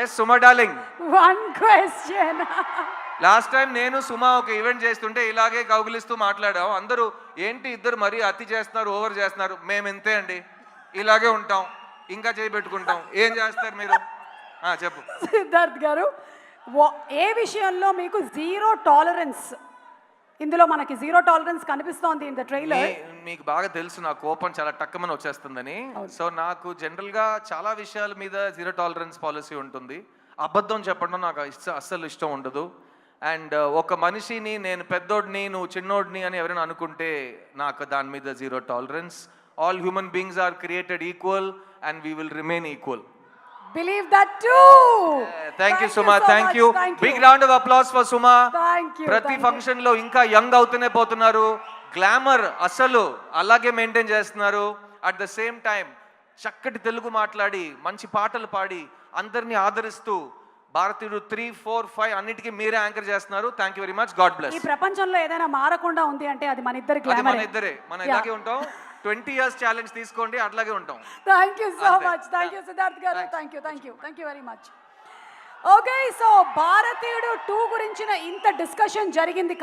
Yes Suma darling. One question. Last time నేను సుమా ఒక event చేస్తుంటే ఇలాగే కౌగిలిస్తూ మాట్లాడాం. అందరూ ఏంటి ఇద్దరు మరీ అతి చేస్తున్నారు, ఓవర్ చేస్తున్నారు. మేము ఇంతే అండి, ఇలాగే ఉంటాం, ఇంకా చేయబెట్టుకుంటాం. ఏం చేస్తారు మీరు? చెప్పు సిద్ధార్థ్ గారు, ఏ విషయంలో మీకు జీరో టాలరెన్స్? ఇందులో మనకి జీరో టాలరెన్స్ కనిపిస్తోంది ఇన్ ద ట్రైలర్. మీకు బాగా తెలుసు నా కోపం చాలా టక్కమని వచ్చేస్తుందని. సో నాకు జనరల్గా చాలా విషయాల మీద జీరో టాలరెన్స్ పాలసీ ఉంటుంది. అబద్ధం చెప్పడం నాకు అస్సలు ఇష్టం ఉండదు. అండ్ ఒక మనిషిని నేను పెద్దోడిని నువ్వు చిన్నోడిని అని ఎవరైనా అనుకుంటే నాకు దాని మీద zero tolerance. All human beings are created equal and we will remain equal. Believe that too. Thank you Suma, thank you. Big round of applause for Suma. Thank you. ప్రతి ఫంక్షన్ లో ఇంకా యంగ్ అవుతూనే పోతున్నారు. Glamour అసలు అలాగే maintain చేస్తున్నారు. At the same time చక్కటి తెలుగు మాట్లాడి మంచి పాటలు పాడి అందరినీ ఆదరిస్తూ భారతీయుడు 3, 4, 5 అన్నిటికీ మీరే యాంకర్ చేస్తున్నారు. Thank you very much. God bless. ఈ ప్రపంచంలో ఏదైనా మారకుండా ఉంది అంటే అది మన ఇద్దరి గ్లామర్. మన ఇద్దరే, మనం ఇలాగే ఉంటాం. 20 years ఛాలెంజ్ తీసుకోండి, అట్లాగే ఉంటాం. Thank you so much. Thank you Siddharth garu. Thank you very much. Okay, so Bharateeyudu 2 గురించిన ఇంత డిస్కషన్ జరిగింది.